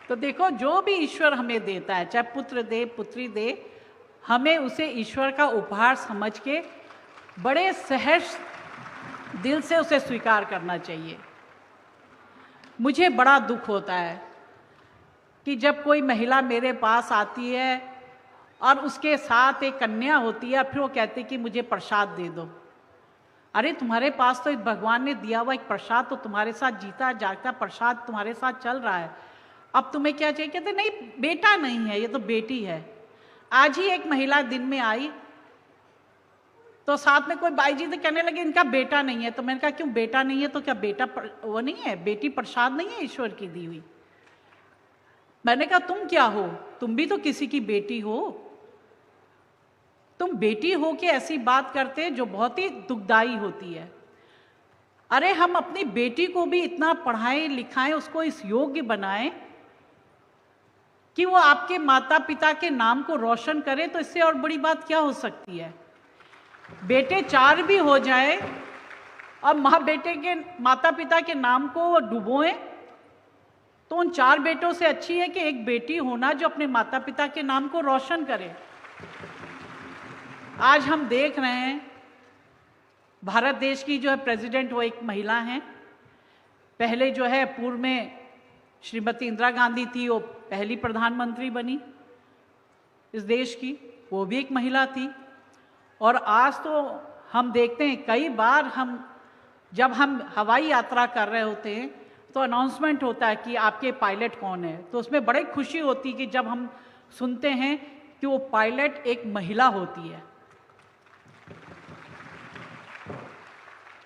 तो देखो, जो भी ईश्वर हमें देता है, चाहे पुत्र दे पुत्री दे, हमें उसे ईश्वर का उपहार समझ के बड़े सहज दिल से उसे स्वीकार करना चाहिए। मुझे बड़ा दुख होता है कि जब कोई महिला मेरे पास आती है और उसके साथ एक कन्या होती है, फिर वो कहती है कि मुझे प्रसाद दे दो। अरे तुम्हारे पास तो भगवान ने दिया हुआ एक प्रसाद, तो तुम्हारे साथ जीता जागता प्रसाद तुम्हारे साथ चल रहा है, अब तुम्हें क्या चाहिए? कहते नहीं, बेटा नहीं है, ये तो बेटी है। आज ही एक महिला दिन में आई तो साथ में कोई बाई जी तो कहने लगे इनका बेटा नहीं है। तो मैंने कहा क्यों बेटा नहीं है? तो क्या बेटा वो नहीं है, बेटी प्रसाद नहीं है ईश्वर की दी हुई? मैंने कहा तुम क्या हो, तुम भी तो किसी की बेटी हो। तुम बेटी हो कि ऐसी बात करते जो बहुत ही दुखदाई होती है। अरे हम अपनी बेटी को भी इतना पढ़ाएं लिखाएं, उसको इस योग्य बनाएं कि वो आपके माता पिता के नाम को रोशन करे, तो इससे और बड़ी बात क्या हो सकती है? बेटे 4 भी हो जाए और माँ बेटे के माता पिता के नाम को डुबोएं, तो उन 4 बेटों से अच्छी है कि एक बेटी होना जो अपने माता पिता के नाम को रोशन करे। आज हम देख रहे हैं भारत देश की जो है प्रेसिडेंट वो एक महिला हैं। पहले जो है पूर्व में श्रीमती इंदिरा गांधी थी, वो पहली प्रधानमंत्री बनी इस देश की, वो भी एक महिला थी। और आज तो हम देखते हैं कई बार जब हम हवाई यात्रा कर रहे होते हैं तो अनाउंसमेंट होता है कि आपके पायलट कौन है, तो उसमें बड़ी खुशी होती है कि जब हम सुनते हैं कि वो पायलट एक महिला होती है।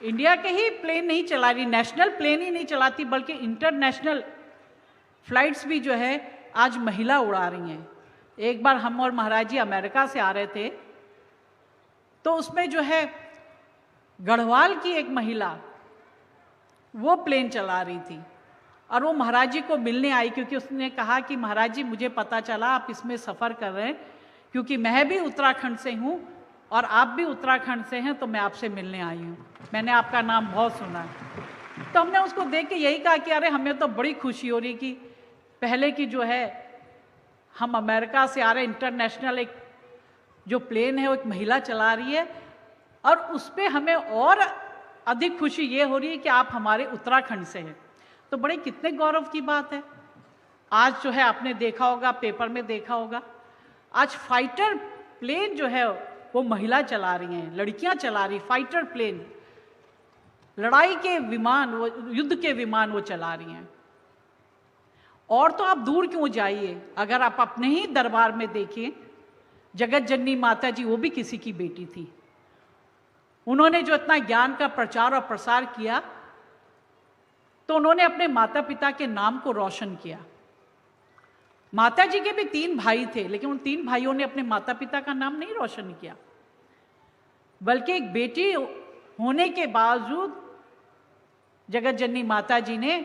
इंडिया के ही प्लेन नहीं चला रही, नेशनल प्लेन ही नहीं चलाती, बल्कि इंटरनेशनल फ्लाइट्स भी जो है आज महिला उड़ा रही हैं। एक बार हम और महाराज जी अमेरिका से आ रहे थे, तो उसमें जो है गढ़वाल की एक महिला वो प्लेन चला रही थी और वो महाराज जी को मिलने आई, क्योंकि उसने कहा कि महाराज जी मुझे पता चला आप इसमें सफ़र कर रहे हैं, क्योंकि मैं भी उत्तराखंड से हूँ और आप भी उत्तराखंड से हैं, तो मैं आपसे मिलने आई हूँ, मैंने आपका नाम बहुत सुना है। तो हमने उसको देख के यही कहा कि अरे हमें तो बड़ी खुशी हो रही कि पहले की जो है हम अमेरिका से आ रहे इंटरनेशनल एक जो प्लेन है वो एक महिला चला रही है, और उस पर हमें और अधिक खुशी ये हो रही है कि आप हमारे उत्तराखंड से हैं। तो बड़े कितने गौरव की बात है। आज जो है आपने देखा होगा, पेपर में देखा होगा, आज फाइटर प्लेन जो है वो महिला चला रही हैं, लड़कियां चला रही, फाइटर प्लेन, लड़ाई के विमान, वो युद्ध के विमान वो चला रही हैं। और तो आप दूर क्यों जाइए, अगर आप अपने ही दरबार में देखिए, जगत जननी माता जी वो भी किसी की बेटी थी। उन्होंने जो इतना ज्ञान का प्रचार और प्रसार किया, तो उन्होंने अपने माता पिता के नाम को रोशन किया। माता जी के भी 3 भाई थे, लेकिन उन 3 भाइयों ने अपने माता पिता का नाम नहीं रोशन किया, बल्कि एक बेटी होने के बावजूद जगत जननी माता जी ने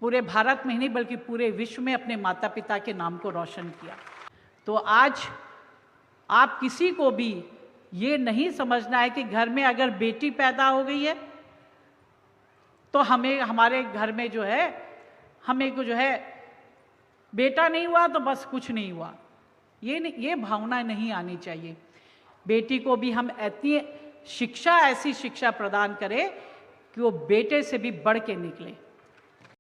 पूरे भारत में ही नहीं बल्कि पूरे विश्व में अपने माता पिता के नाम को रोशन किया। तो आज आप किसी को भी ये नहीं समझना है कि घर में अगर बेटी पैदा हो गई है तो हमें, हमारे घर में जो है, हमें को जो है बेटा नहीं हुआ तो बस कुछ नहीं हुआ, ये भावना नहीं आनी चाहिए। बेटी को भी हम ऐसी शिक्षा प्रदान करें कि वो बेटे से भी बढ़ के निकले।